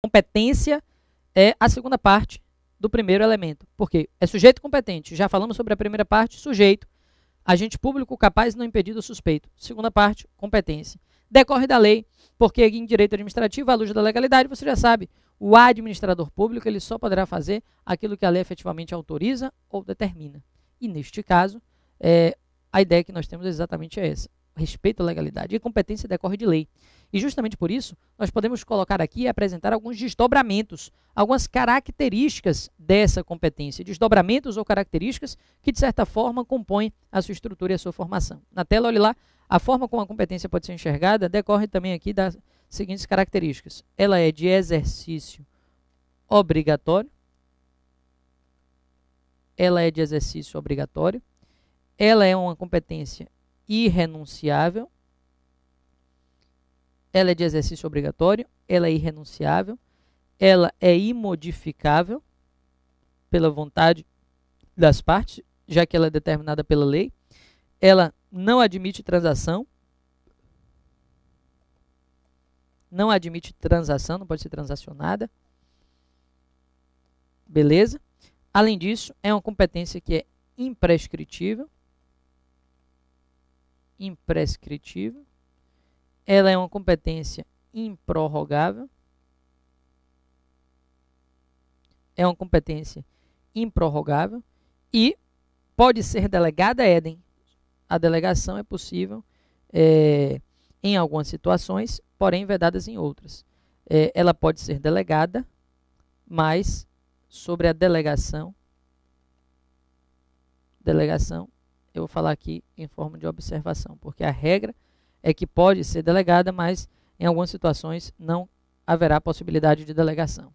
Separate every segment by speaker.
Speaker 1: Competência é a segunda parte do primeiro elemento. Por quê? É sujeito competente. Já falamos sobre a primeira parte, sujeito. Agente público capaz não impedido ou suspeito. Segunda parte, competência. Decorre da lei, porque em direito administrativo, à luz da legalidade, você já sabe, o administrador público ele só poderá fazer aquilo que a lei efetivamente autoriza ou determina. E neste caso, a ideia que nós temos exatamente é essa. Respeito à legalidade. E competência decorre de lei. E justamente por isso, nós podemos colocar aqui e apresentar alguns desdobramentos, algumas características dessa competência, desdobramentos ou características que, de certa forma, compõem a sua estrutura e a sua formação. Na tela, olhe lá, a forma como a competência pode ser enxergada decorre também aqui das seguintes características. Ela é de exercício obrigatório, ela é de exercício obrigatório, ela é uma competência irrenunciável, ela é de exercício obrigatório, ela é irrenunciável, ela é imodificável pela vontade das partes, já que ela é determinada pela lei, ela não admite transação, não pode ser transacionada, beleza? Além disso, é uma competência que é imprescritível, ela é uma competência improrrogável, e pode ser delegada, Éden. A delegação é possível em algumas situações, porém vedadas em outras. Ela pode ser delegada, mas sobre a delegação, eu vou falar aqui em forma de observação, porque a regra é que pode ser delegada, mas em algumas situações não haverá possibilidade de delegação.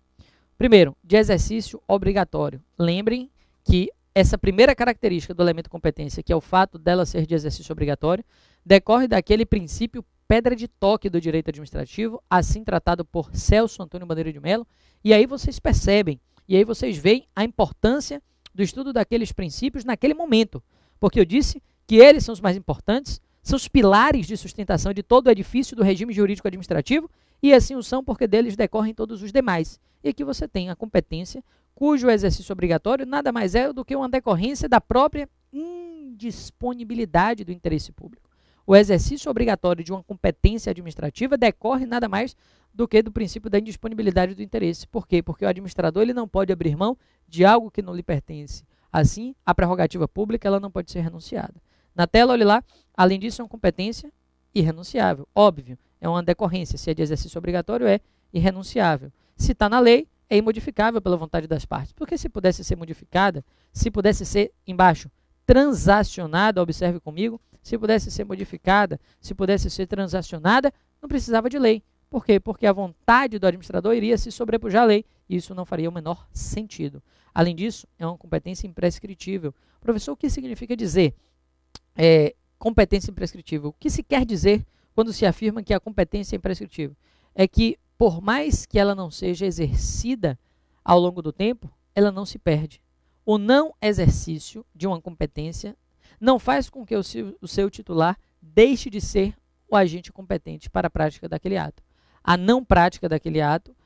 Speaker 1: Primeiro, de exercício obrigatório. Lembrem que essa primeira característica do elemento competência, que é o fato dela ser de exercício obrigatório, decorre daquele princípio pedra de toque do direito administrativo, assim tratado por Celso Antônio Bandeira de Mello, e aí vocês percebem, e aí vocês veem a importância do estudo daqueles princípios naquele momento, porque eu disse que eles são os mais importantes, são os pilares de sustentação de todo o edifício do regime jurídico administrativo, e assim o são porque deles decorrem todos os demais. E aqui você tem a competência, cujo exercício obrigatório nada mais é do que uma decorrência da própria indisponibilidade do interesse público. O exercício obrigatório de uma competência administrativa decorre nada mais do que do princípio da indisponibilidade do interesse. Por quê? Porque o administrador ele não pode abrir mão de algo que não lhe pertence. Assim, a prerrogativa pública ela não pode ser renunciada. Na tela, olhe lá, além disso, é uma competência irrenunciável. Óbvio, é uma decorrência. Se é de exercício obrigatório, é irrenunciável. Se está na lei, é imodificável pela vontade das partes. Porque se pudesse ser modificada, se pudesse ser, embaixo, transacionada, observe comigo, se pudesse ser modificada, se pudesse ser transacionada, não precisava de lei. Por quê? Porque a vontade do administrador iria se sobrepujar à lei, e isso não faria o menor sentido. Além disso, é uma competência imprescritível. Professor, o que significa dizer competência imprescritível? O que se quer dizer quando se afirma que a competência é imprescritível? É que, por mais que ela não seja exercida ao longo do tempo, ela não se perde. O não exercício de uma competência não faz com que o seu titular deixe de ser o agente competente para a prática daquele ato. A não prática daquele ato,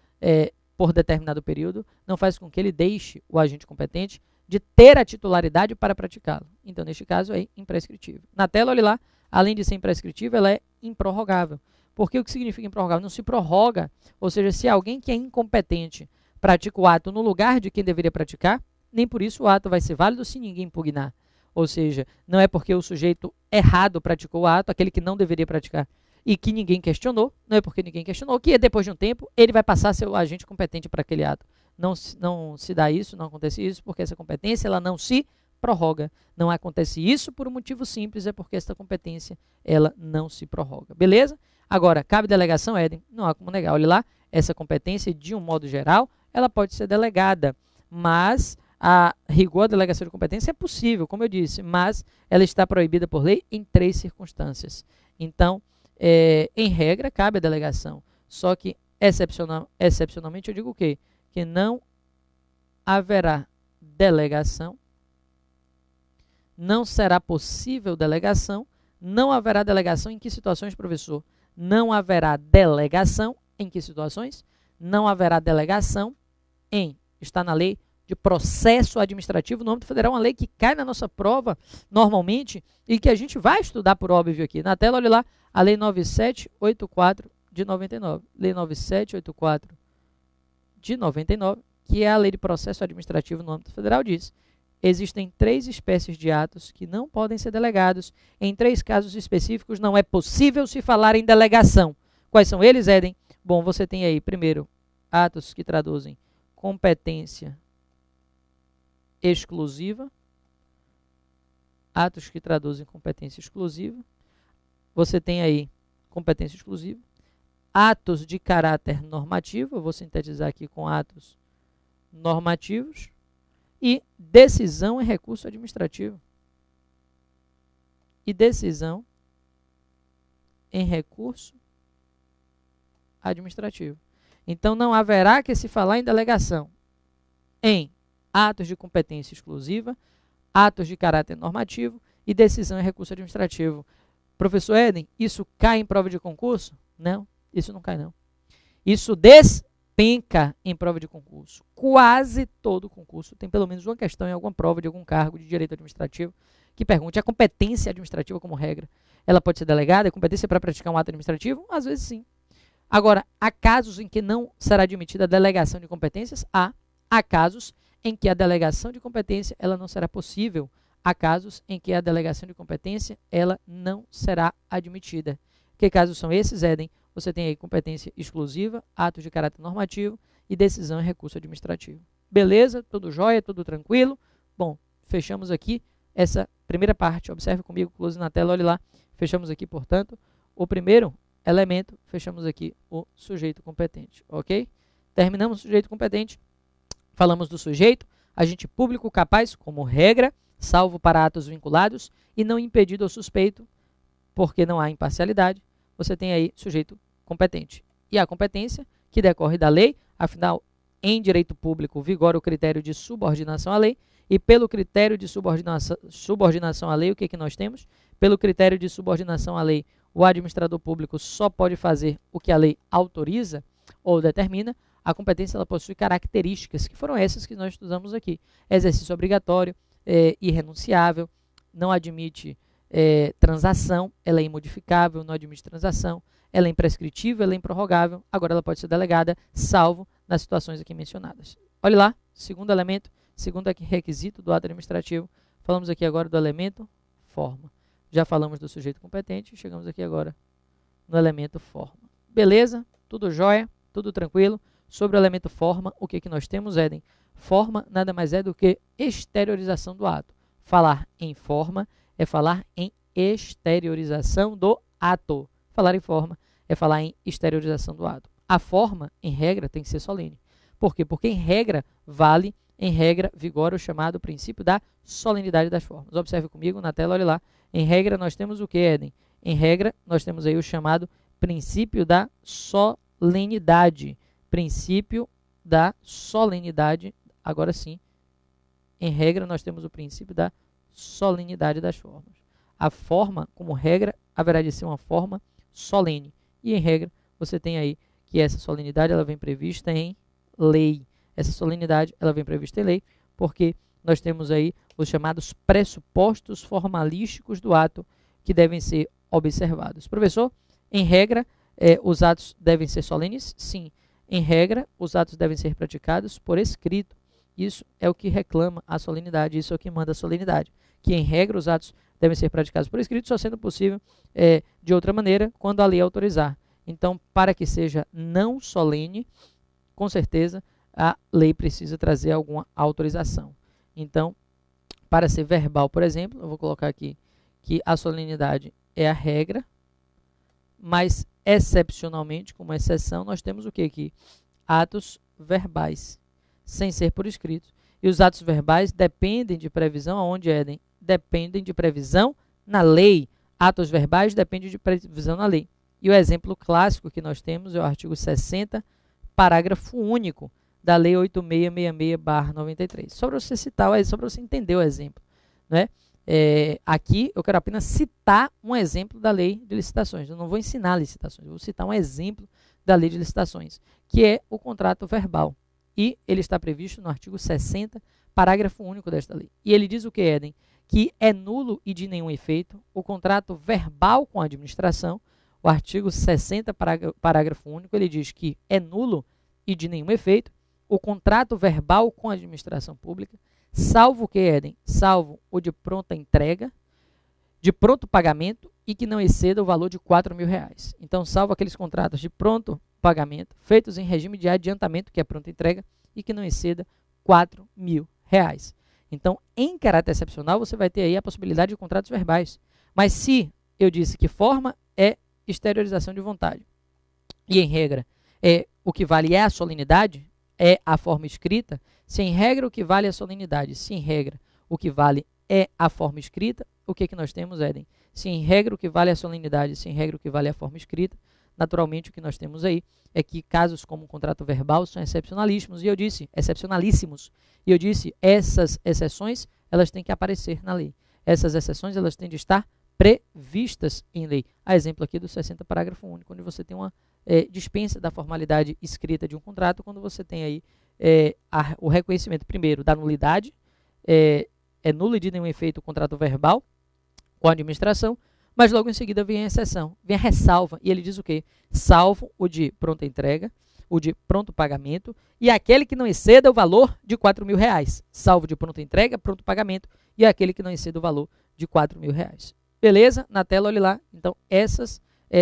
Speaker 1: por determinado período, não faz com que ele deixe o agente competente de ter a titularidade para praticá-lo. Então, neste caso, é imprescritível. Na tela, olhe lá, além de ser imprescritível, ela é improrrogável. Porque o que significa improrrogável? Não se prorroga, ou seja, se alguém que é incompetente pratica o ato no lugar de quem deveria praticar, nem por isso o ato vai ser válido se ninguém impugnar. Ou seja, não é porque o sujeito errado praticou o ato, aquele que não deveria praticar, e que ninguém questionou, não é porque ninguém questionou, que depois de um tempo ele vai passar a ser o agente competente para aquele ato. Não se dá isso, não acontece isso, porque essa competência ela não se prorroga. Não acontece isso por um motivo simples, é porque essa competência ela não se prorroga. Beleza? Agora, cabe delegação, Éden? Não há como negar. Olha lá, essa competência, de um modo geral, ela pode ser delegada, mas a rigor, a delegação de competência é possível, como eu disse, mas ela está proibida por lei em 3 circunstâncias. Então, em regra, cabe a delegação, só que excepcionalmente eu digo o quê? Que não haverá delegação, não será possível delegação, não haverá delegação em que situações, professor? Não haverá delegação em que situações? não haverá delegação em, está na lei de processo administrativo no âmbito federal, uma lei que cai na nossa prova normalmente e que a gente vai estudar por óbvio aqui. Na tela, olha lá, a lei 9784 de 99. Lei 9784 de 99, que é a lei de processo administrativo no âmbito federal, diz: existem 3 espécies de atos que não podem ser delegados. Em 3 casos específicos não é possível se falar em delegação. Quais são eles, Éden? Bom, você tem aí, primeiro, atos que traduzem competência exclusiva. Atos que traduzem competência exclusiva. Você tem aí competência exclusiva. Atos de caráter normativo, eu vou sintetizar aqui com atos normativos. E decisão em recurso administrativo. E decisão em recurso administrativo. Então, não haverá que se falar em delegação em atos de competência exclusiva, atos de caráter normativo e decisão em recurso administrativo. Professor Éden, isso cai em prova de concurso? Não, isso não cai não. Isso despenca em prova de concurso. Quase todo concurso tem pelo menos uma questão em alguma prova de algum cargo de direito administrativo que pergunte: a competência administrativa como regra, ela pode ser delegada? A competência para praticar um ato administrativo? Às vezes sim. Agora, há casos em que não será admitida a delegação de competências? Há casos em que a delegação de competência ela não será possível. Há casos em que a delegação de competência ela não será admitida. Que casos são esses, Éden? Você tem aí competência exclusiva, atos de caráter normativo e decisão em recurso administrativo. Beleza? Tudo jóia? Tudo tranquilo? Bom, fechamos aqui essa primeira parte. Observe comigo, close na tela, olhe lá. Fechamos aqui, portanto, o primeiro elemento, fechamos aqui o sujeito competente, ok? Terminamos o sujeito competente, falamos do sujeito, agente público capaz, como regra, salvo para atos vinculados e não impedido ou suspeito, porque não há imparcialidade. Você tem aí sujeito competente. E a competência, que decorre da lei, afinal, em direito público, vigora o critério de subordinação à lei, e pelo critério de subordinação à lei, o que nós temos? Pelo critério de subordinação à lei, o administrador público só pode fazer o que a lei autoriza ou determina. A competência ela possui características, que foram essas que nós estudamos aqui. Exercício obrigatório, irrenunciável, não admite transação, ela é imodificável, não admite transação, ela é imprescritível, ela é improrrogável, agora ela pode ser delegada, salvo nas situações aqui mencionadas. Olhe lá, segundo elemento, segundo requisito do ato administrativo, falamos aqui agora do elemento forma. Já falamos do sujeito competente, chegamos aqui agora no elemento forma. Beleza? Tudo jóia? Tudo tranquilo? Sobre o elemento forma, o que nós temos, Éden? Forma nada mais é do que exteriorização do ato. Falar em forma é falar em exteriorização do ato. Falar em forma é falar em exteriorização do ato. A forma, em regra, tem que ser solene. Por quê? Porque, em regra, vigora o chamado princípio da solenidade das formas. Observe comigo na tela, olha lá. Em regra, nós temos o que, Éden? Em regra, nós temos aí o chamado princípio da solenidade. Princípio da solenidade, agora sim. Em regra, nós temos o princípio da solenidade das formas. A forma, como regra, haverá de ser uma forma solene. E, em regra, você tem aí que essa solenidade ela vem prevista em lei. Essa solenidade ela vem prevista em lei porque nós temos aí os chamados pressupostos formalísticos do ato que devem ser observados. Professor, em regra, os atos devem ser solenes? Sim. Em regra, os atos devem ser praticados por escrito. Isso é o que reclama a solenidade, isso é o que manda a solenidade. Que, em regra, os atos devem ser praticados por escrito, só sendo possível de outra maneira, quando a lei autorizar. Então, para que seja não solene, com certeza, a lei precisa trazer alguma autorização. Então, para ser verbal, por exemplo, eu vou colocar aqui que a solenidade é a regra, mas, excepcionalmente, como exceção, nós temos o que aqui? Atos verbais, sem ser por escrito. E os atos verbais dependem de previsão aonde, Éden? Dependem de previsão na lei. Atos verbais dependem de previsão na lei. E o exemplo clássico que nós temos é o artigo 60, parágrafo único da Lei 8666/93. Só para você citar, só para você entender o exemplo, né? Aqui eu quero apenas citar um exemplo da lei de licitações. Eu não vou ensinar licitações, eu vou citar um exemplo da Lei de Licitações, que é o contrato verbal. E ele está previsto no artigo 60, parágrafo único desta lei. E ele diz o que, Éden? Que é nulo e de nenhum efeito o contrato verbal com a administração. O artigo 60, parágrafo único, ele diz que é nulo e de nenhum efeito o contrato verbal com a administração pública, salvo o que, Éden? Salvo o de pronta entrega, de pronto pagamento e que não exceda o valor de R$4.000. Então, salvo aqueles contratos de pronto pagamento feitos em regime de adiantamento, que é pronta entrega, e que não exceda R$4.000. Então, em caráter excepcional, você vai ter aí a possibilidade de contratos verbais. Mas se eu disse que forma é exteriorização de vontade, e em regra o que vale é a solenidade, é a forma escrita, se em regra o que vale é a solenidade, se em regra o que vale é a forma escrita, o que nós temos, Éden? Se em regra o que vale é a solenidade, se em regra o que vale é a forma escrita, naturalmente o que nós temos aí é que casos como o contrato verbal são excepcionalíssimos, e eu disse, essas exceções, elas têm que aparecer na lei. Essas exceções, elas têm de estar previstas em lei. A exemplo aqui do 60, parágrafo único, onde você tem uma dispensa da formalidade escrita de um contrato, quando você tem aí o reconhecimento, primeiro, da nulidade, é nulo e de nenhum efeito o contrato verbal com a administração, mas logo em seguida vem a exceção, vem a ressalva, e ele diz o quê? Salvo o de pronta entrega, o de pronto pagamento, e aquele que não exceda o valor de R$4.000, salvo de pronta entrega, pronto pagamento, e aquele que não exceda o valor de R$4.000. Beleza? Na tela, olhe lá. Então, essas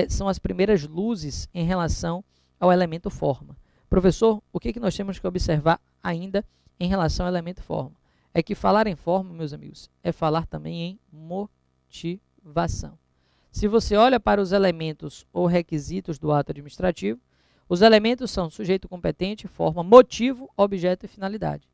Speaker 1: são as primeiras luzes em relação ao elemento forma. Professor, o que nós temos que observar ainda em relação ao elemento forma? É que falar em forma, meus amigos, é falar também em motivação. Se você olha para os elementos ou requisitos do ato administrativo, os elementos são sujeito competente, forma, motivo, objeto e finalidade.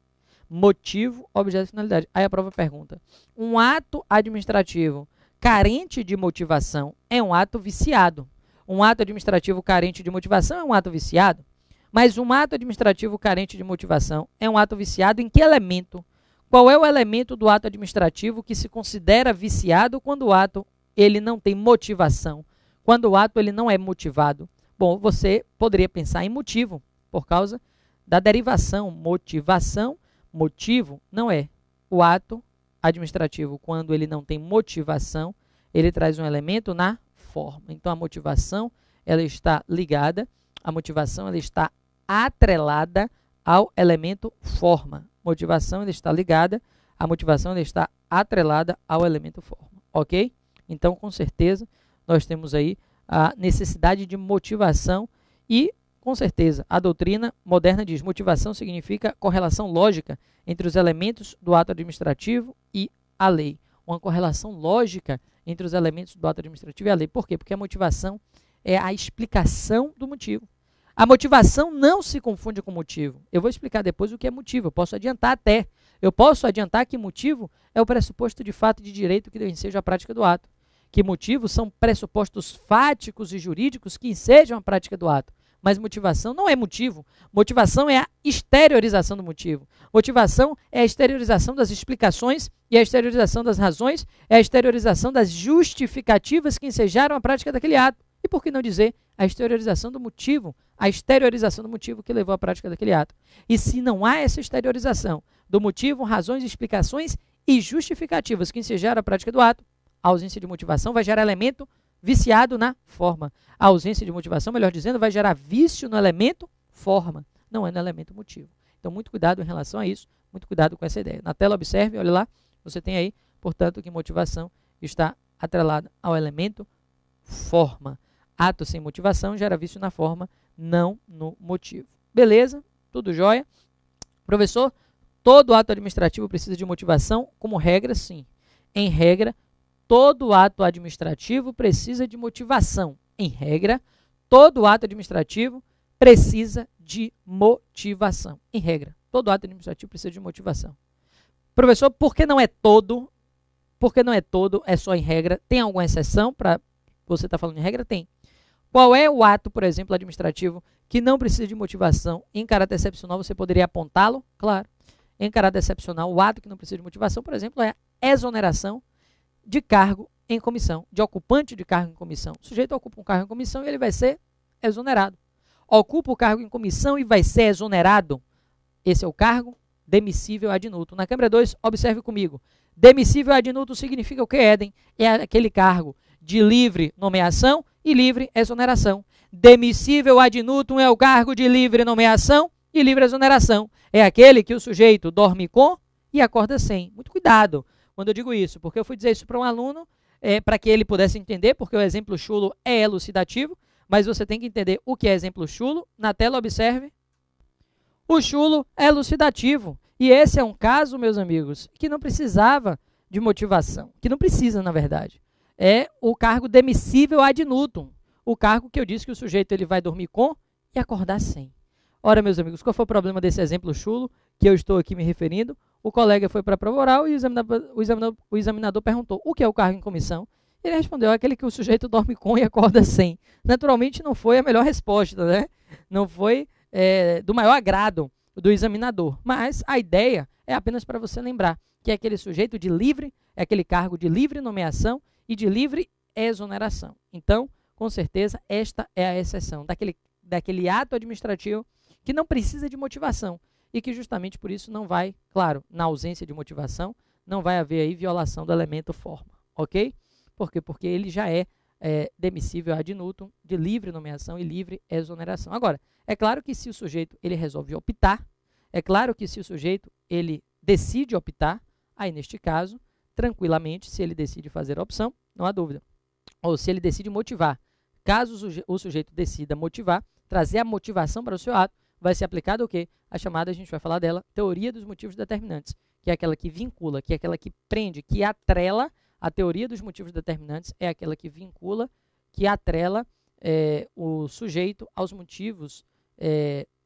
Speaker 1: Motivo, objeto e finalidade. Aí a prova pergunta, um ato administrativo carente de motivação é um ato viciado. Um ato administrativo carente de motivação é um ato viciado. Mas um ato administrativo carente de motivação é um ato viciado em que elemento? Qual é o elemento do ato administrativo que se considera viciado quando o ato ele não tem motivação? Quando o ato ele não é motivado? Bom, você poderia pensar em motivo, por causa da derivação. Motivação, motivo, não é. O ato administrativo, quando ele não tem motivação, ele traz um elemento na forma. Então, a motivação, ela está ligada, a motivação, ela está atrelada ao elemento forma. Motivação, ela está ligada, a motivação, ela está atrelada ao elemento forma. Ok? Então, com certeza, nós temos aí a necessidade de motivação e, com certeza, a doutrina moderna diz motivação significa correlação lógica entre os elementos do ato administrativo e a lei. Uma correlação lógica entre os elementos do ato administrativo e a lei. Por quê? Porque a motivação é a explicação do motivo. A motivação não se confunde com motivo. Eu vou explicar depois o que é motivo. Eu posso adiantar até. Eu posso adiantar que motivo é o pressuposto de fato e de direito que enseja a prática do ato. Que motivos são pressupostos fáticos e jurídicos que ensejam a prática do ato. Mas motivação não é motivo. Motivação é a exteriorização do motivo. Motivação é a exteriorização das explicações e a exteriorização das razões, é a exteriorização das justificativas que ensejaram a prática daquele ato. E por que não dizer a exteriorização do motivo, a exteriorização do motivo que levou à prática daquele ato? E se não há essa exteriorização do motivo, razões, explicações e justificativas que ensejaram a prática do ato, a ausência de motivação vai gerar elemento viciado na forma. A ausência de motivação, melhor dizendo, vai gerar vício no elemento forma, não é no elemento motivo. Então, muito cuidado em relação a isso, muito cuidado com essa ideia. Na tela, observe, olha lá, você tem aí, portanto, que motivação está atrelada ao elemento forma. Ato sem motivação gera vício na forma, não no motivo. Beleza? Tudo jóia? Professor, todo ato administrativo precisa de motivação? Como regra, sim. Em regra, todo ato administrativo precisa de motivação. Em regra, todo ato administrativo precisa de motivação. Em regra, todo ato administrativo precisa de motivação. Professor, por que não é todo? Por que não é todo? É só em regra? Tem alguma exceção para você estar falando em regra? Tem. Qual é o ato, por exemplo, administrativo que não precisa de motivação? Em caráter excepcional, você poderia apontá-lo? Claro. Em caráter excepcional, o ato que não precisa de motivação, por exemplo, é a exoneração de cargo em comissão, de ocupante de cargo em comissão. O sujeito ocupa um cargo em comissão e ele vai ser exonerado. ocupa o cargo em comissão e vai ser exonerado. Esse é o cargo demissível ad nutum. Na câmara 2, observe comigo. Demissível ad nutum significa o que, Éden? É aquele cargo de livre nomeação e livre exoneração. Demissível ad nutum é o cargo de livre nomeação e livre exoneração. É aquele que o sujeito dorme com e acorda sem. Muito cuidado quando eu digo isso, porque eu fui dizer isso para um aluno, para que ele pudesse entender, porque o exemplo chulo é elucidativo, mas você tem que entender o que é exemplo chulo. Na tela, observe. O chulo é elucidativo. E esse é um caso, meus amigos, que não precisava de motivação, que não precisa, na verdade. É o cargo demissível ad nutum, o cargo que eu disse que o sujeito ele vai dormir com e acordar sem. Ora, meus amigos, qual foi o problema desse exemplo chulo que eu estou aqui me referindo? O colega foi para a prova oral e o examinador perguntou o que é o cargo em comissão. Ele respondeu aquele que o sujeito dorme com e acorda sem. Naturalmente não foi a melhor resposta, né? Não foi do maior agrado do examinador, mas a ideia é apenas para você lembrar que é aquele sujeito de livre, é aquele cargo de livre nomeação e de livre exoneração. Então, com certeza, esta é a exceção daquele ato administrativo que não precisa de motivação e que justamente por isso não vai, claro, na ausência de motivação, não vai haver aí violação do elemento forma, ok? Por quê? Porque ele já é demissível ad nutum, de livre nomeação e livre exoneração. Agora, é claro que se o sujeito ele resolve optar, é claro que se o sujeito ele decide optar, aí neste caso, tranquilamente, se ele decide fazer a opção, não há dúvida. Ou se ele decide motivar, caso o sujeito decida motivar, trazer a motivação para o seu ato, vai ser aplicado o quê? A chamada, a gente vai falar dela, teoria dos motivos determinantes, que é aquela que vincula, que é aquela que prende, que atrela. A teoria dos motivos determinantes é aquela que vincula, que atrela o sujeito aos motivos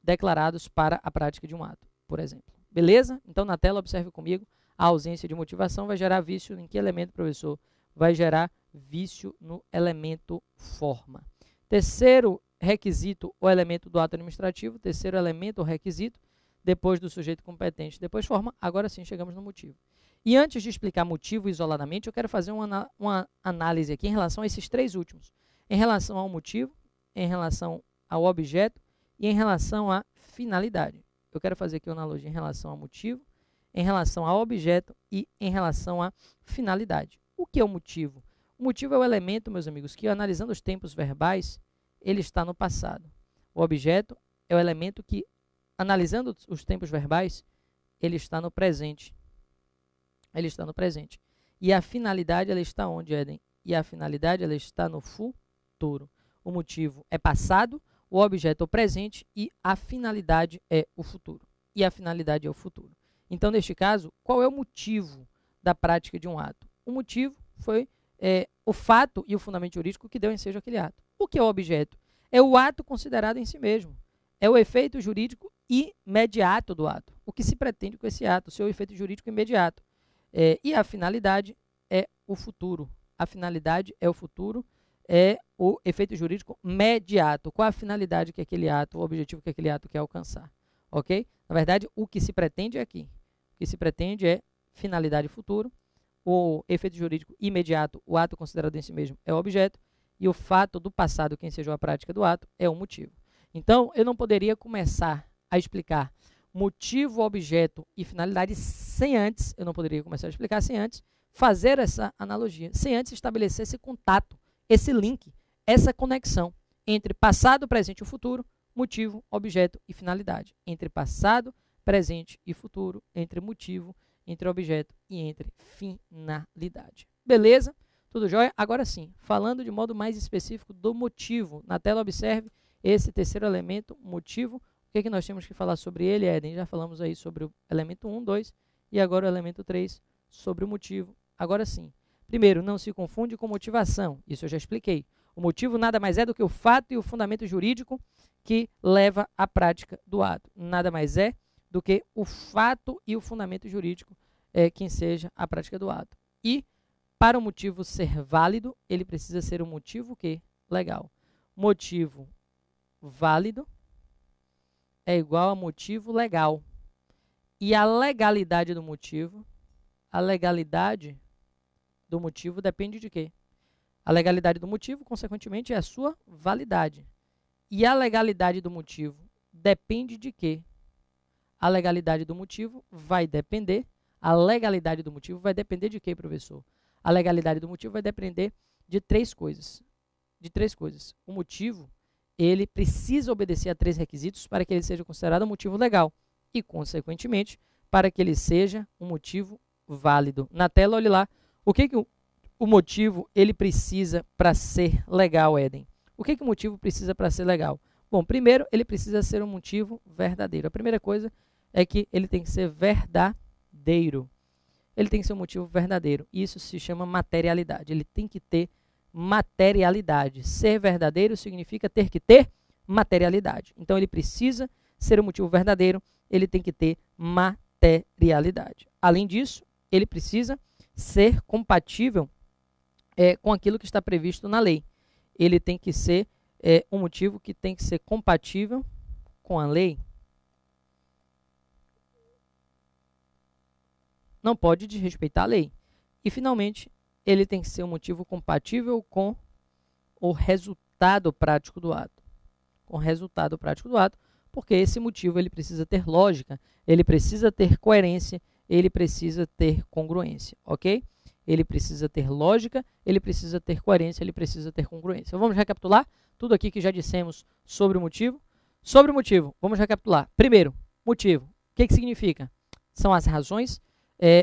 Speaker 1: declarados para a prática de um ato, por exemplo. Beleza? Então, na tela, observe comigo, a ausência de motivação vai gerar vício em que elemento, professor? Vai gerar vício no elemento forma. Terceiro requisito, o elemento do ato administrativo. Terceiro elemento, o requisito, depois do sujeito competente, depois forma. Agora sim, chegamos no motivo. E antes de explicar motivo isoladamente, eu quero fazer uma análise aqui em relação a esses três últimos. Em relação ao motivo, em relação ao objeto e em relação à finalidade. Eu quero fazer aqui uma analogia em relação ao motivo, em relação ao objeto e em relação à finalidade. O que é o motivo? O motivo é o elemento, meus amigos, que analisando os tempos verbais, ele está no passado. O objeto é o elemento que, analisando os tempos verbais, ele está no presente. Ele está no presente. E a finalidade, ela está onde, Éden? E a finalidade, ela está no futuro. O motivo é passado, o objeto é o presente e a finalidade é o futuro. E a finalidade é o futuro. Então, neste caso, qual é o motivo da prática de um ato? O motivo foi o fato e o fundamento jurídico que deu ensejo àquele ato. O que é o objeto? É o ato considerado em si mesmo. É o efeito jurídico imediato do ato. O que se pretende com esse ato? O seu efeito jurídico imediato. E a finalidade é o futuro. A finalidade é o futuro, é o efeito jurídico imediato. Qual a finalidade que aquele ato, o objetivo que aquele ato quer alcançar? Ok? Na verdade, o que se pretende é aqui. O que se pretende é finalidade futuro, o efeito jurídico imediato, o ato considerado em si mesmo é o objeto, e o fato do passado que ensejou a prática do ato é o motivo. Então, eu não poderia começar a explicar motivo, objeto e finalidade sem antes, eu não poderia começar a explicar sem antes fazer essa analogia, sem antes estabelecer esse contato, esse link, essa conexão entre passado, presente e futuro, motivo, objeto e finalidade. Entre passado, presente e futuro, entre motivo, entre objeto e entre finalidade. Beleza? Tudo jóia? Agora sim, falando de modo mais específico do motivo. Na tela, observe esse terceiro elemento, motivo. O que nós temos que falar sobre ele, Éden? Já falamos aí sobre o elemento 1, 2 e agora o elemento 3 sobre o motivo. Agora sim. Primeiro, não se confunde com motivação. Isso eu já expliquei. O motivo nada mais é do que o fato e o fundamento jurídico que leva à prática do ato. Nada mais é do que o fato e o fundamento jurídico que enseja a prática do ato. E, para o motivo ser válido, ele precisa ser um motivo que? Legal. Motivo válido é igual a motivo legal. E a legalidade do motivo depende de quê? A legalidade do motivo, consequentemente, é a sua validade. E a legalidade do motivo depende de quê? A legalidade do motivo vai depender. A legalidade do motivo vai depender de quê, professor? A legalidade do motivo vai depender de três coisas. O motivo, ele precisa obedecer a 3 requisitos para que ele seja considerado um motivo legal e, consequentemente, para que ele seja um motivo válido. Na tela, olhe lá. O que o motivo ele precisa para ser legal, Éden? O que o motivo precisa para ser legal? Bom, primeiro, ele precisa ser um motivo verdadeiro. A primeira coisa é que ele tem que ser verdadeiro. Ele tem que ser um motivo verdadeiro. Isso se chama materialidade. Ele tem que ter materialidade. Ser verdadeiro significa ter que ter materialidade. Então, ele precisa ser um motivo verdadeiro, ele tem que ter materialidade. Além disso, ele precisa ser compatível com aquilo que está previsto na lei. Ele tem que ser um motivo que tem que ser compatível com a lei. Não pode desrespeitar a lei. E, finalmente, ele tem que ser um motivo compatível com o resultado prático do ato. Com o resultado prático do ato, porque esse motivo ele precisa ter lógica, ele precisa ter coerência, ele precisa ter congruência, ok? Ele precisa ter lógica, ele precisa ter coerência, ele precisa ter congruência. Vamos recapitular tudo aqui que já dissemos sobre o motivo? Sobre o motivo, vamos recapitular. Primeiro, motivo. O que significa? São as razões?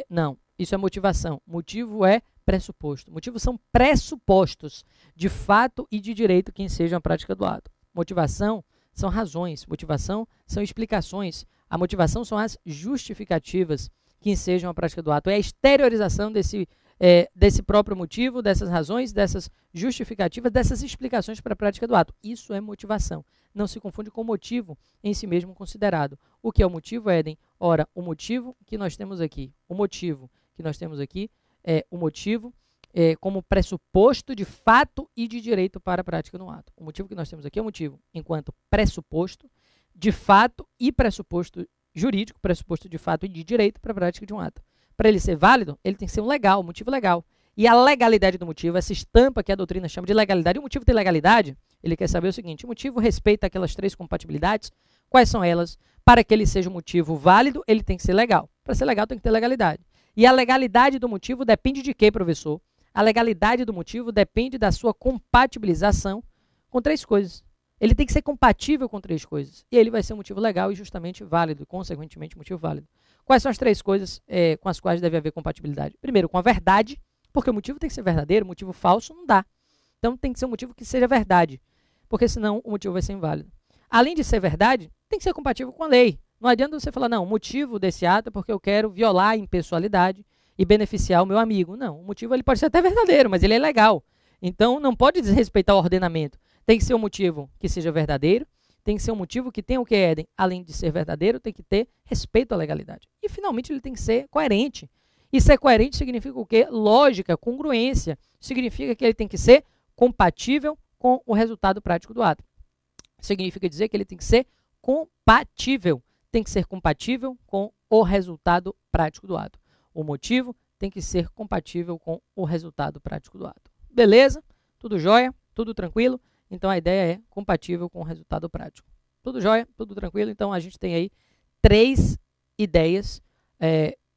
Speaker 1: Não, isso é motivação. Motivo é pressuposto. Motivos são pressupostos de fato e de direito que ensejam a prática do ato. Motivação são razões, motivação são explicações. A motivação são as justificativas que ensejam a prática do ato. É a exteriorização desse próprio motivo, dessas razões, dessas justificativas, dessas explicações para a prática do ato. Isso é motivação. Não se confunde com o motivo em si mesmo considerado. O que é o motivo, Éden? Ora, o motivo que nós temos aqui, é o motivo como pressuposto de fato e de direito para a prática do ato. O motivo que nós temos aqui é o motivo enquanto pressuposto de fato e pressuposto jurídico, pressuposto de fato e de direito para a prática de um ato. Para ele ser válido, ele tem que ser um motivo legal. E a legalidade do motivo, essa estampa que a doutrina chama de legalidade, o motivo tem legalidade, ele quer saber o seguinte: o motivo respeita aquelas 3 compatibilidades, quais são elas? Para que ele seja um motivo válido, ele tem que ser legal. Para ser legal, tem que ter legalidade. E a legalidade do motivo depende de quê, professor? A legalidade do motivo depende da sua compatibilização com 3 coisas. Ele tem que ser compatível com 3 coisas. E ele vai ser um motivo legal e justamente válido, consequentemente, motivo válido. Quais são as 3 coisas com as quais deve haver compatibilidade? Primeiro, com a verdade, porque o motivo tem que ser verdadeiro, o motivo falso não dá. Então, tem que ser um motivo que seja verdade, porque senão o motivo vai ser inválido. Além de ser verdade, tem que ser compatível com a lei. Não adianta você falar, não, o motivo desse ato é porque eu quero violar a impessoalidade e beneficiar o meu amigo. Não, o motivo ele pode ser até verdadeiro, mas ele é legal. Então, não pode desrespeitar o ordenamento. Tem que ser um motivo que seja verdadeiro, tem que ser um motivo que tenha o que, Éden? Além de ser verdadeiro, tem que ter respeito à legalidade. E, finalmente, ele tem que ser coerente. E ser coerente significa o quê? Lógica, congruência. Significa que ele tem que ser compatível com o resultado prático do ato. Significa dizer que ele tem que ser compatível. Tem que ser compatível com o resultado prático do ato. O motivo tem que ser compatível com o resultado prático do ato. Beleza? Tudo jóia? Tudo tranquilo? Então, a ideia é compatível com o resultado prático. Tudo jóia? Tudo tranquilo? Então, a gente tem aí 3 ideias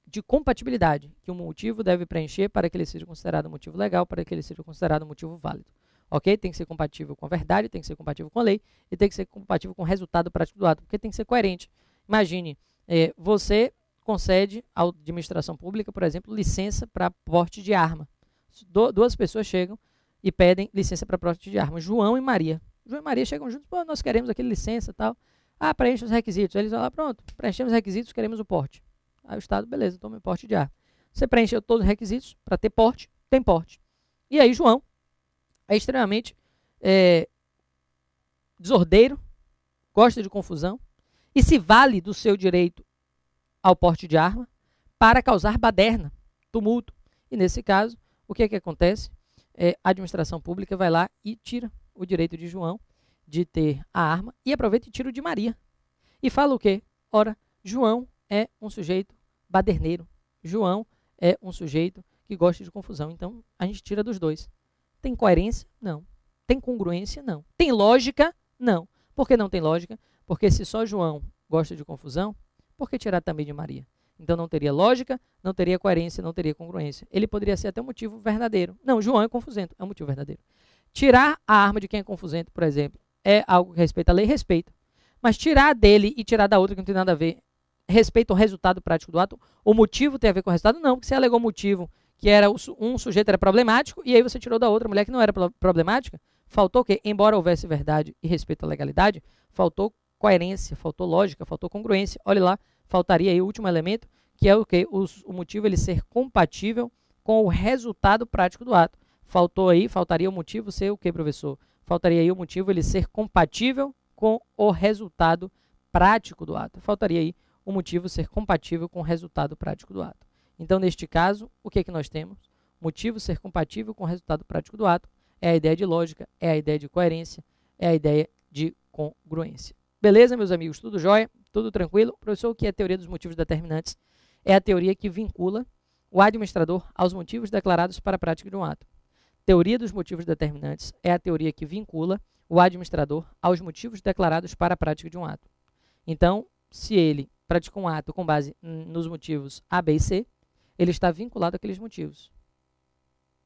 Speaker 1: de compatibilidade que o motivo deve preencher para que ele seja considerado um motivo legal, para que ele seja considerado um motivo válido. Ok? Tem que ser compatível com a verdade, tem que ser compatível com a lei e tem que ser compatível com o resultado prático do ato, porque tem que ser coerente. Imagine, você concede à administração pública, por exemplo, licença para porte de arma. 2 pessoas chegam e pedem licença para porte de arma. João e Maria. João e Maria chegam juntos, pô, nós queremos aquele licença e tal. Ah, preenche os requisitos. Aí eles vão lá, pronto, preenchemos os requisitos, queremos o porte. Aí o Estado, beleza, toma o porte de arma. Você preencheu todos os requisitos para ter porte, tem porte. E aí João é extremamente desordeiro, gosta de confusão e se vale do seu direito ao porte de arma para causar baderna, tumulto. E nesse caso, o que é que acontece? A administração pública vai lá e tira o direito de João de ter a arma e aproveita e tira o de Maria. E fala o quê? Ora, João é um sujeito baderneiro. João é um sujeito que gosta de confusão. Então, a gente tira dos 2. Tem coerência? Não. Tem congruência? Não. Tem lógica? Não. Por que não tem lógica? Porque se só João gosta de confusão, por que tirar também de Maria? Então não teria lógica, não teria coerência, não teria congruência. Ele poderia ser até um motivo verdadeiro. Não, João é confusento, é um motivo verdadeiro. Tirar a arma de quem é confusento, por exemplo, é algo que respeita a lei, respeita. Mas tirar dele e tirar da outra que não tem nada a ver, respeita o resultado prático do ato? O motivo tem a ver com o resultado? Não, porque você alegou motivo que era um sujeito era problemático e aí você tirou da outra mulher que não era problemática. Faltou o quê? Embora houvesse verdade e respeito à legalidade, faltou coerência, faltou lógica, faltou congruência. Olha lá, faltaria aí o último elemento, que é o quê? O motivo ele ser compatível com o resultado prático do ato. Faltaria o motivo ser o quê, professor? Faltaria aí o motivo ele ser compatível com o resultado prático do ato. Faltaria aí o motivo ser compatível com o resultado prático do ato. Então, neste caso, o que é que nós temos? Motivo ser compatível com o resultado prático do ato é a ideia de lógica, é a ideia de coerência, é a ideia de congruência. Beleza, meus amigos? Tudo jóia? Tudo tranquilo? Professor, o que é a teoria dos motivos determinantes? É a teoria que vincula o administrador aos motivos declarados para a prática de um ato. Teoria dos motivos determinantes é a teoria que vincula o administrador aos motivos declarados para a prática de um ato. Então, se ele pratica um ato com base nos motivos A, B e C, ele está vinculado àqueles motivos,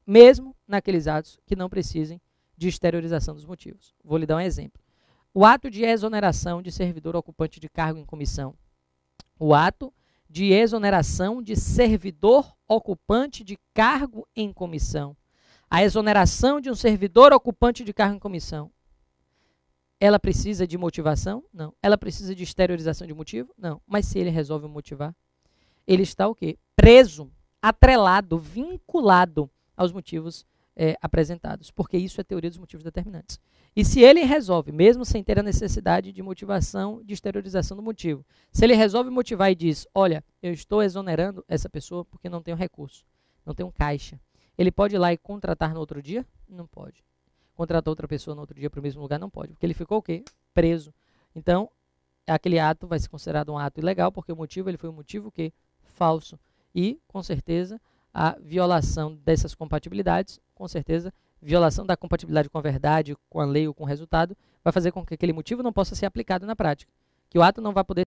Speaker 1: mesmo naqueles atos que não precisem de exteriorização dos motivos. Vou lhe dar um exemplo. O ato de exoneração de servidor ocupante de cargo em comissão. O ato de exoneração de servidor ocupante de cargo em comissão. A exoneração de um servidor ocupante de cargo em comissão. Ela precisa de motivação? Não. Ela precisa de exteriorização de motivo? Não. Mas se ele resolve motivar, ele está o quê? Preso, atrelado, vinculado aos motivos apresentados, porque isso é a teoria dos motivos determinantes. E se ele resolve, mesmo sem ter a necessidade de motivação, de exteriorização do motivo, se ele resolve motivar e diz, olha, eu estou exonerando essa pessoa porque não tenho recurso, não tenho caixa, ele pode ir lá e contratar no outro dia? Não pode. Contratar outra pessoa no outro dia para o mesmo lugar? Não pode, porque ele ficou o quê? Preso. Então, aquele ato vai ser considerado um ato ilegal, porque o motivo ele foi um motivo o quê? Falso. E, com certeza, a violação dessas compatibilidades, com certeza, violação da compatibilidade com a verdade, com a lei ou com o resultado, vai fazer com que aquele motivo não possa ser aplicado na prática. Que o ato não vai poder